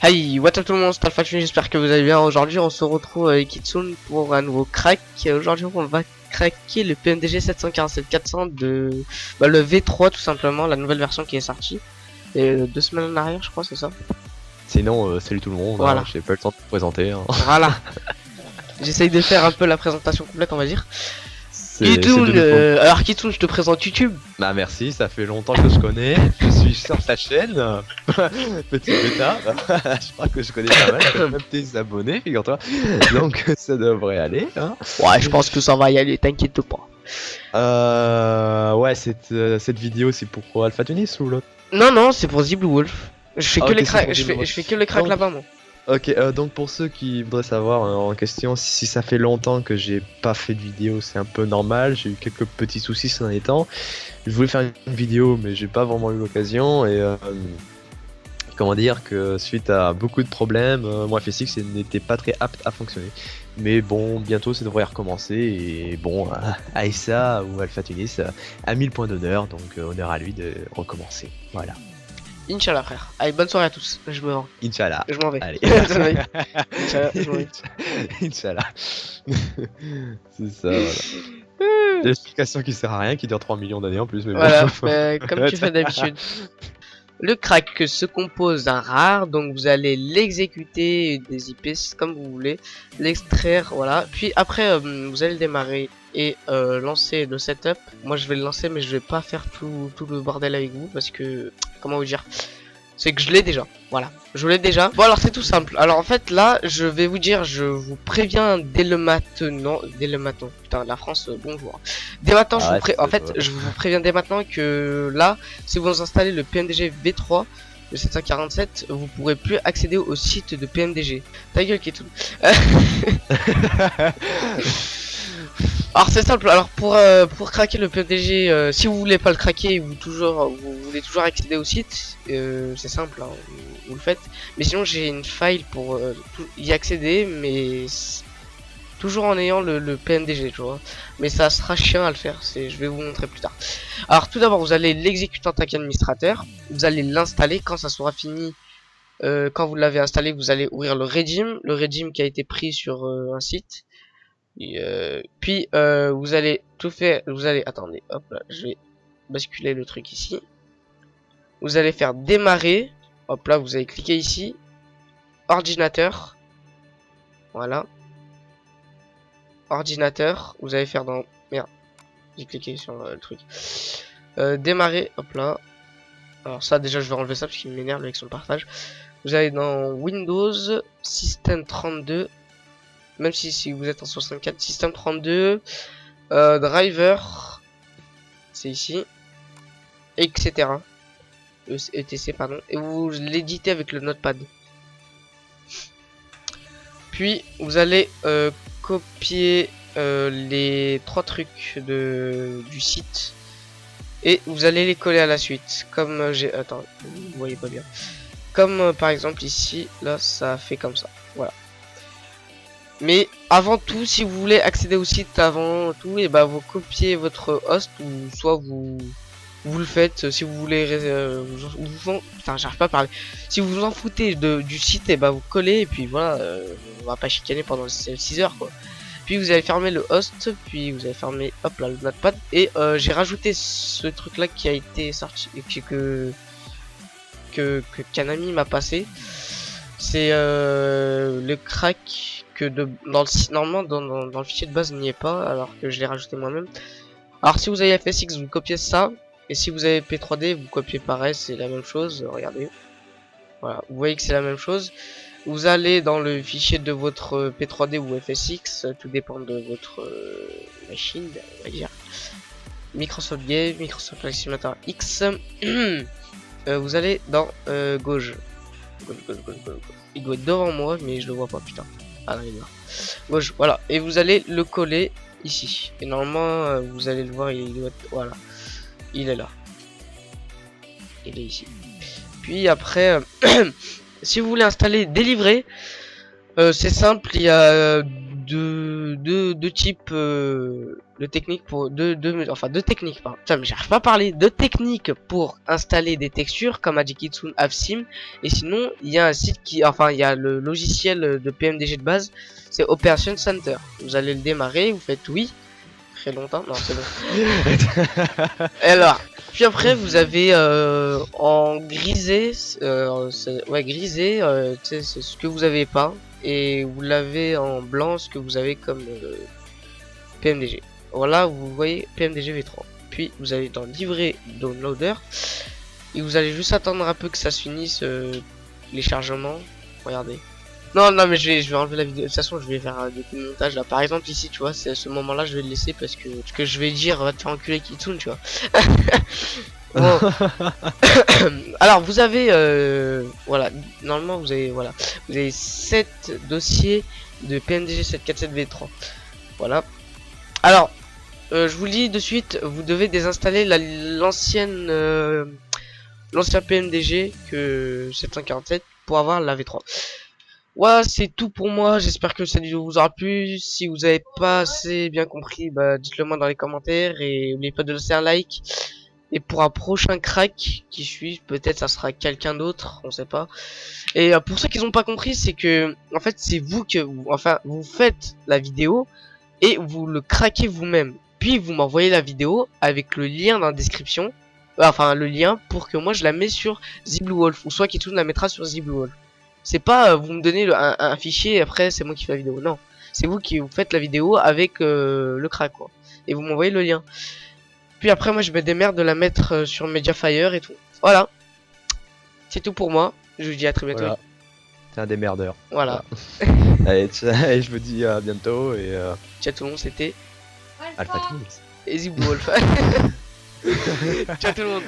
Hi, what's up tout le monde, c'est Alpha, j'espère que vous allez bien. Aujourd'hui on se retrouve avec Kitsune pour un nouveau crack. Aujourd'hui on va craquer le PMDG 747-400 de le V3 tout simplement, la nouvelle version qui est sortie. Et 2 semaines en arrière je crois, c'est ça. Sinon, salut tout le monde, Voilà. hein, j'ai pas eu le temps de te présenter. Hein. Voilà. J'essaye de faire un peu la présentation complète on va dire. C'est Kitsune, alors Kitsune je te présente YouTube. Bah merci, ça fait longtemps que je connais, je suis sur ta chaîne, petit bêta, je crois que je connais pas mal, j'ai même tes abonnés, figure-toi, donc ça devrait aller. Hein. Ouais, je pense que ça va y aller, t'inquiète pas. Ouais, cette vidéo c'est pour Alpha Tunis ou l'autre? Non, c'est pour The Blue Wolf. Je fais que ok, les cracks, c'est je pour fais que les cracks Donc- là-bas moi. Ok, donc pour ceux qui voudraient savoir en question, si ça fait longtemps que j'ai pas fait de vidéo, c'est un peu normal, j'ai eu quelques petits soucis ces derniers temps. Je voulais faire une vidéo, mais j'ai pas vraiment eu l'occasion, et comment dire que suite à beaucoup de problèmes, mon FSX n'était pas très apte à fonctionner. Mais bon, bientôt ça devrait recommencer, et bon, Aïssa ou Alpha Tunis a mis le point d'honneur, donc honneur à lui de recommencer. Voilà. Inch'Allah frère. Allez, bonne soirée à tous. Je me rends. Inch'Allah. Je m'en vais. Allez. Inch'Allah, je m'en vais. Inch'Allah. C'est ça, voilà. L'explication qui sert à rien, qui dure 3 millions d'années en plus, mais Voilà, bon. mais comme tu fais d'habitude. Le crack se compose d'un rare, donc vous allez l'exécuter des IP comme vous voulez, l'extraire, voilà. Puis après, vous allez le démarrer et lancer le setup. Moi je vais le lancer, mais je vais pas faire tout le bordel avec vous parce que, comment vous dire, c'est que je l'ai déjà, voilà, je l'ai déjà. Bon alors c'est tout simple, alors en fait là je vais vous dire, je vous préviens dès le matin, putain la France, bonjour. Dès maintenant je vous préviens dès maintenant que là, si vous installez le PMDG V3, le 747, vous pourrez plus accéder au site de PMDG. Ta gueule qui est tout. Alors c'est simple, alors pour craquer le PMDG, si vous voulez pas le craquer, vous voulez toujours accéder au site, c'est simple, hein, vous le faites. Mais sinon j'ai une file pour y accéder, mais toujours en ayant le PMDG, tu vois. Mais ça sera chiant à le faire, je vais vous montrer plus tard. Alors tout d'abord vous allez l'exécuter en tant qu'administrateur, vous allez l'installer quand ça sera fini. Quand vous l'avez installé, vous allez ouvrir le régime qui a été pris sur un site. Puis vous allez tout faire, attendez, hop là, je vais basculer le truc ici. Vous allez faire démarrer, hop là, vous allez cliquer ici, ordinateur, voilà, ordinateur, vous allez faire dans, merde, j'ai cliqué sur le truc, démarrer, hop là, alors ça déjà je vais enlever ça parce qu'il m'énerve avec son partage. Vous allez dans Windows, Système 32, même si vous êtes en 64, Système 32, Driver, c'est ici, etc. ETC, pardon, et vous l'éditez avec le notepad. Puis vous allez copier les 3 trucs du site et vous allez les coller à la suite. Comme attends, vous voyez pas bien. Comme par exemple ici, là ça fait comme ça. Voilà. Mais avant tout, si vous voulez accéder au site avant tout, et bah vous copiez votre host ou soit vous le faites. Si vous voulez putain, j'arrive pas à parler. Si vous vous en foutez du site, et bah vous collez et puis voilà, on va pas chicaner pendant 6 heures quoi. Puis vous allez fermer le host, puis vous allez fermer hop là le notepad et j'ai rajouté ce truc là qui a été sorti et qu'un ami m'a passé. C'est le crack que normalement dans le fichier de base n'y est pas, alors que je l'ai rajouté moi-même. Alors si vous avez FSX, vous copiez ça, et si vous avez P3D, vous copiez pareil, c'est la même chose. Regardez, voilà, vous voyez que c'est la même chose. Vous allez dans le fichier de votre P3D ou FSX, tout dépend de votre machine, on va dire. Microsoft Game, Microsoft Flight Simulator X. Vous allez dans Gauge. Il doit être devant moi, mais je le vois pas, putain. Ah non, il est là. Gauche, voilà. Et vous allez le coller ici. Et normalement, vous allez le voir, il doit être... Voilà. Il est là. Il est ici. Puis après, si vous voulez installer Delivery, C'est simple, il y a deux types de techniques pour deux techniques, pardon. Putain, mais j'arrive pas à parler. Deux techniques pour installer des textures comme Ajikitsun AveSim. Et sinon, il y a un site il y a le logiciel de PMDG de base, c'est Operation Center. Vous allez le démarrer, vous faites oui. Très longtemps, non c'est bon. Et alors, puis après vous avez en grisé, grisé, c'est ce que vous avez pas, et vous l'avez en blanc ce que vous avez comme PMDG. Voilà, vous voyez PMDG V3. Puis vous allez dans livret downloader et vous allez juste attendre un peu que ça se finisse les chargements. Regardez. Non, non, mais je vais enlever la vidéo. De toute façon, je vais faire des coups de montage là. Par exemple, ici, tu vois, c'est à ce moment-là, je vais le laisser parce que ce que je vais dire va te faire enculer Kitsune, tu vois. Bon. Alors, vous avez, voilà, normalement, vous avez 7 dossiers de PMDG 747V3. Voilà. Alors, je vous le dis de suite, vous devez désinstaller l'ancien PMDG que 747 pour avoir la V3. Ouais, c'est tout pour moi. J'espère que cette vidéo vous aura plu. Si vous avez pas assez bien compris, bah dites-le moi dans les commentaires et n'oubliez pas de laisser un like. Et pour un prochain crack qui suit, peut-être ça sera quelqu'un d'autre, on sait pas. Et pour ceux qui n'ont pas compris, c'est que en fait c'est vous vous faites la vidéo et vous le craquez vous-même. Puis vous m'envoyez la vidéo avec le lien dans la description. Enfin le lien pour que moi je la mets sur ZBlueWolf ou soit Kitsune la mettra sur ZBlueWolf. C'est pas vous me donnez un fichier et après c'est moi qui fais la vidéo. Non, c'est vous qui vous faites la vidéo avec le crack quoi. Et vous m'envoyez le lien. Puis après moi je me démerde de la mettre sur Mediafire et tout. Voilà. C'est tout pour moi. Je vous dis à très bientôt. Voilà. C'est un démerdeur. Voilà. Allez, et je vous dis à bientôt et Ciao tout le monde, c'était Alpha Twins. Easy Wolf. Ciao tout le monde.